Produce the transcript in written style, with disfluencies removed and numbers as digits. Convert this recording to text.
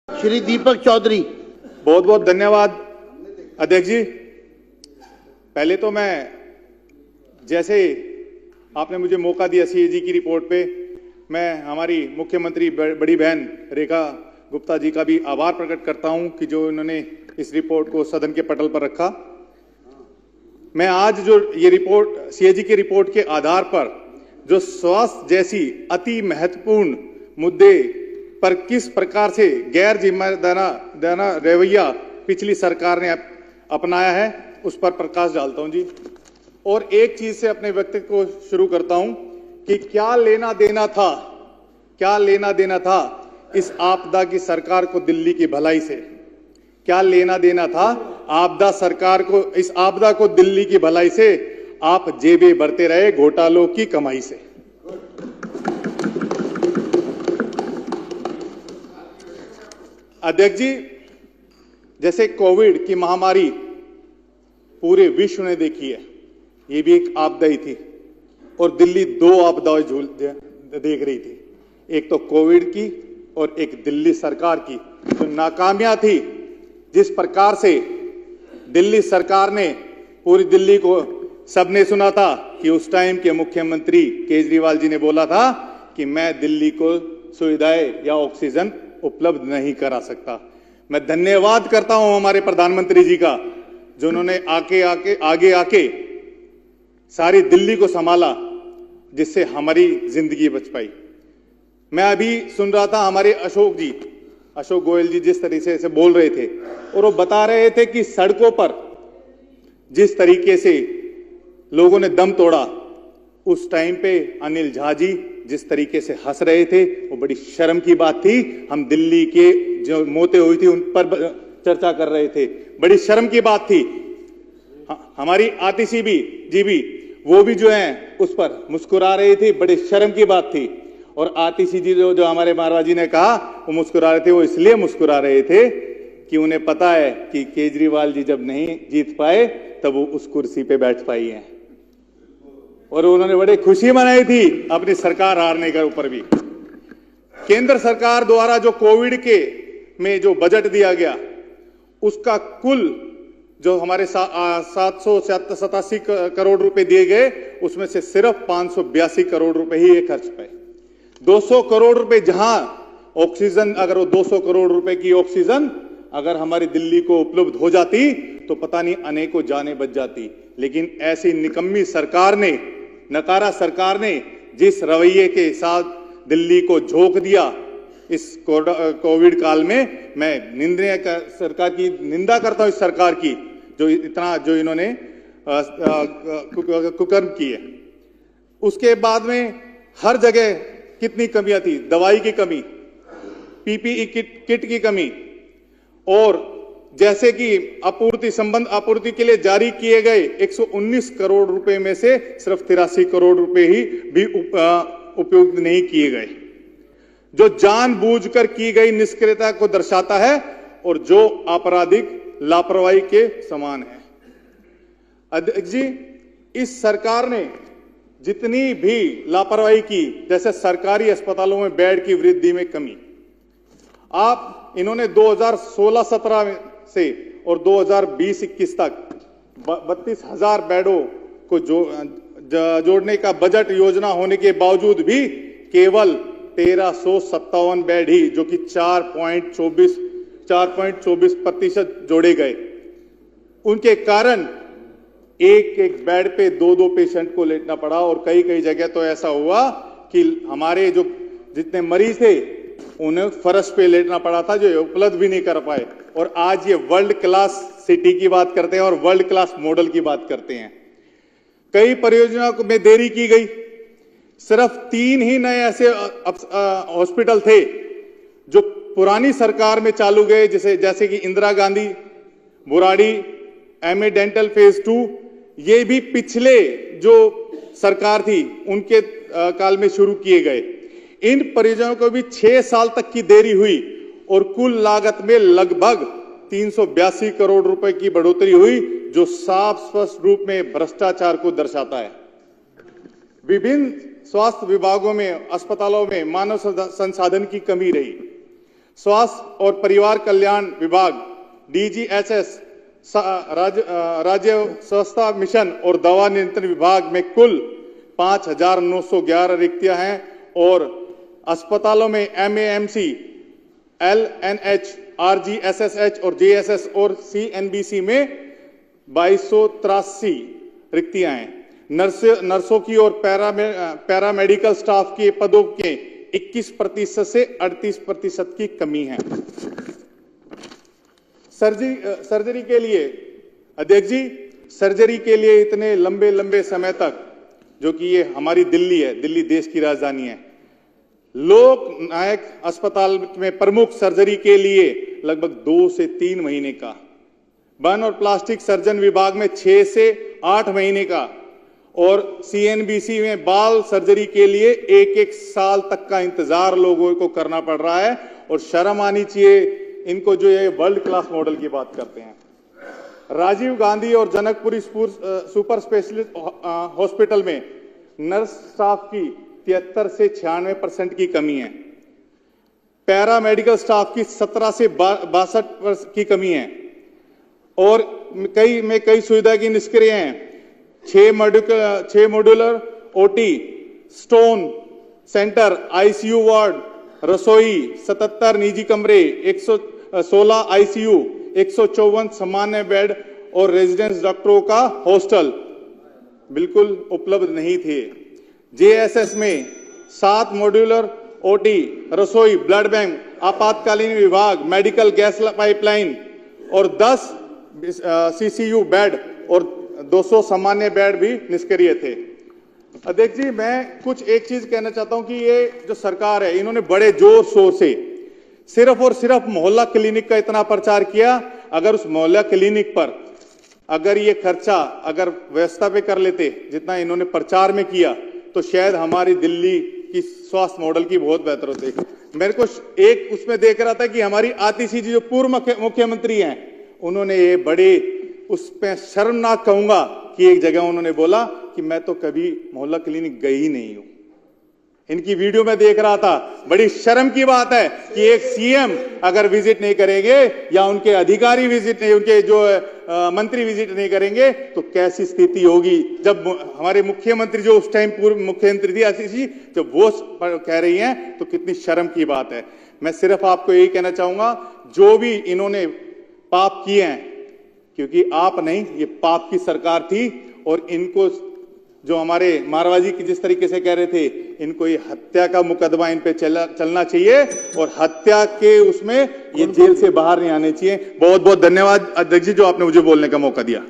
श्री दीपक चौधरी। बहुत बहुत धन्यवाद अध्यक्ष जी। पहले तो मैं, जैसे आपने मुझे मौका दिया सीएजी की रिपोर्ट पे, मैं हमारी मुख्यमंत्री बड़ी बहन रेखा गुप्ता जी का भी आभार प्रकट करता हूं कि जो इन्होंने इस रिपोर्ट को सदन के पटल पर रखा। मैं आज जो ये रिपोर्ट सीएजी की रिपोर्ट के आधार पर जो स्वास्थ्य जैसी अति महत्वपूर्ण मुद्दे पर किस प्रकार से गैर जिम्मेदाराना रवैया पिछली सरकार ने अपनाया है उस पर प्रकाश डालता हूं जी। और एक चीज से अपने वक्तव्य को शुरू करता हूं कि क्या लेना देना था इस आपदा की सरकार को दिल्ली की भलाई से। क्या लेना देना था आपदा सरकार को, इस आपदा को दिल्ली की भलाई से। आप जेबें भरते रहे घोटालों की कमाई से। अध्यक्ष जी, जैसे कोविड की महामारी पूरे विश्व ने देखी है, ये भी एक आपदा ही थी और दिल्ली दो आपदाएं देख रही थी, एक तो कोविड की और एक दिल्ली सरकार की जो नाकामियां थी। जिस प्रकार से दिल्ली सरकार ने पूरी दिल्ली को, सबने सुना था कि उस टाइम के मुख्यमंत्री केजरीवाल जी ने बोला था कि मैं दिल्ली को सुविधाएं या ऑक्सीजन उपलब्ध नहीं करा सकता। मैं धन्यवाद करता हूं हमारे प्रधानमंत्री जी का, जो उन्होंने आगे आके सारी दिल्ली को संभाला, जिससे हमारी जिंदगी बच पाई। मैं अभी सुन रहा था हमारे अशोक गोयल जी जिस तरीके से बोल रहे थे, और वो बता रहे थे कि सड़कों पर जिस तरीके से लोगों ने दम तोड़ा, उस टाइम पे अनिल झा जी जिस तरीके से हंस रहे थे, वो बड़ी शर्म की बात थी। हम दिल्ली के जो मौतें हुई थी उन पर चर्चा कर रहे थे, बड़ी शर्म की बात थी। हमारी आतिशी जी भी वो भी जो है उस पर मुस्कुरा रहे थे, बड़ी शर्म की बात थी। और आतिशी जी जो हमारे महाराज जी ने कहा वो मुस्कुरा रहे थे, वो इसलिए मुस्कुरा रहे थे कि उन्हें पता है कि केजरीवाल जी जब नहीं जीत पाए तब वो उस कुर्सी पे बैठ पाई हैं, और उन्होंने बड़ी खुशी मनाई थी अपनी सरकार हारने के ऊपर भी। केंद्र सरकार द्वारा जो कोविड के में जो बजट दिया गया, उसका कुल जो हमारे 787 करोड़ रुपए दिए गए, उसमें से सिर्फ 582 करोड़ रुपए ही खर्च पाए। 200 करोड़ रुपए जहां ऑक्सीजन, अगर वो 200 करोड़ रुपए की ऑक्सीजन अगर हमारी दिल्ली को उपलब्ध हो जाती तो पता नहीं अनेकों जानें बच जाती। लेकिन ऐसी निकम्मी सरकार ने, नकारा सरकार ने जिस रवैये के साथ दिल्ली को झोंक दिया इस कोविड काल में, मैं सरकार की निंदा करता हूं, इस सरकार की जो इन्होंने कुकर्म की है। उसके बाद में हर जगह कितनी कमियां थी, दवाई की कमी, पीपीई किट की कमी, और जैसे कि आपूर्ति के लिए जारी किए गए 119 करोड़ रुपए में से सिर्फ 83 करोड़ रुपए ही भी उपयोग नहीं किए गए, जो जानबूझकर की गई निष्क्रियता को दर्शाता है और जो आपराधिक लापरवाही के समान है। अध्यक्ष जी, इस सरकार ने जितनी भी लापरवाही की, जैसे सरकारी अस्पतालों में बेड की वृद्धि में कमी, इन्होंने 2016-17 से और 2020-21 तक 32,000 बेडों को जोड़ने का बजट योजना होने के बावजूद भी केवल 1357 बेड ही, जो कि 4.24% जोड़े गए। उनके कारण एक बेड पे 2 पेशेंट को लेटना पड़ा, और कई जगह तो ऐसा हुआ कि हमारे जो जितने मरीज थे उन्हें फर्श पे लेटना पड़ा था, जो उपलब्ध भी नहीं कर पाए। और आज ये वर्ल्ड क्लास सिटी की बात करते हैं और वर्ल्ड क्लास मॉडल की बात करते हैं। कई परियोजनाओं में देरी की गई, सिर्फ 3 ही नए ऐसे हॉस्पिटल थे जो पुरानी सरकार में चालू गए, जैसे कि Indira Gandhi Burari MA dental phase 2, ये भी पिछले जो सरकार थी उनके काल में शुरू किए गए। इन परियोजनाओं को भी 6 साल तक की देरी हुई और कुल लागत में लगभग 382 करोड़ रुपए की बढ़ोतरी हुई, जो साफ स्पष्ट रूप में भ्रष्टाचार को दर्शाता है। विभिन्न स्वास्थ्य विभागों में, अस्पतालों में मानव संसाधन की कमी रही। स्वास्थ्य और परिवार कल्याण विभाग DGHS, राज्य स्वास्थ्य मिशन और दवा नियंत्रण विभाग में कुल 5,911 रिक्तियां हैं और अस्पतालों में MAMC, LNH, RGSSH और JSS और CNBC में 2283 रिक्तियां हैं। नर्सों की और पैरामेडिकल स्टाफ के पदों के 21% से 38% की कमी है। सर्जरी के लिए अध्यक्ष जी, सर्जरी के लिए इतने लंबे लंबे समय तक, जो कि ये हमारी दिल्ली है, दिल्ली देश की राजधानी है, लोक नायक अस्पताल में प्रमुख सर्जरी के लिए लगभग 2 से 3 महीने का, वन और प्लास्टिक सर्जन विभाग में 6 से 8 महीने का और CNBC में बाल सर्जरी के लिए 1-1 साल तक का इंतजार लोगों को करना पड़ रहा है। और शर्म आनी चाहिए इनको जो ये वर्ल्ड क्लास मॉडल की बात करते हैं। राजीव गांधी और जनकपुरी सुपर स्पेशलिस्ट हॉस्पिटल में नर्स स्टाफ की 73 से 96% की कमी है। पैरामेडिकल स्टाफ की 17 से 62% की कमी है और कई सुविधा की निष्क्रिय हैं। 6 modular OT, stone centre, ICU ward, रसोई, 77 निजी कमरे, 116 ICU, 154 सामान्य बेड और रेजिडेंस डॉक्टरों का हॉस्टल बिल्कुल उपलब्ध नहीं थे। JSS में 7 मॉड्यूलर OT, रसोई, ब्लड बैंक, आपातकालीन विभाग, मेडिकल गैस पाइपलाइन और 10 CCU बेड और 200 सामान्य बेड भी निष्क्रिय थे। अध्यक्ष जी, मैं कुछ एक चीज कहना चाहता हूं कि ये जो सरकार है, इन्होंने बड़े जोर शोर से सिर्फ और सिर्फ मोहल्ला क्लिनिक का इतना प्रचार किया। अगर उस मोहल्ला क्लिनिक पर अगर ये खर्चा अगर व्यवस्था पे कर लेते जितना इन्होंने प्रचार में किया, तो शायद हमारी दिल्ली की स्वास्थ्य मॉडल की बहुत बेहतर होती। मेरे को एक उसमें देख रहा था कि हमारी आतिशी जी जो पूर्व मुख्यमंत्री हैं, उन्होंने ये बड़े उस पर शर्मनाक कहूंगा कि एक जगह उन्होंने बोला कि मैं तो कभी मोहल्ला क्लिनिक गई ही नहीं हूं। इनकी वीडियो में देख रहा था। बड़ी शर्म की बात है कि एक CM अगर विजिट नहीं करेंगे या उनके अधिकारी विजिट नहीं, उनके जो मंत्री विजिट नहीं करेंगे, तो कैसी स्थिति होगी। जब हमारे मुख्यमंत्री जो उस टाइम पूर्व मुख्यमंत्री थी आतिशी, जब वो कह रही हैं, तो कितनी शर्म की बात है। मैं सिर्फ आपको यही कहना चाहूंगा, जो भी इन्होंने पाप किए हैं, क्योंकि आप नहीं, ये पाप की सरकार थी और इनको जो हमारे मारवाजी की जिस तरीके से कह रहे थे, इनको ये हत्या का मुकदमा इन पे चलना चाहिए और हत्या के उसमें ये जेल से बाहर नहीं आने चाहिए। बहुत बहुत धन्यवाद अध्यक्ष जी, जो आपने मुझे बोलने का मौका दिया।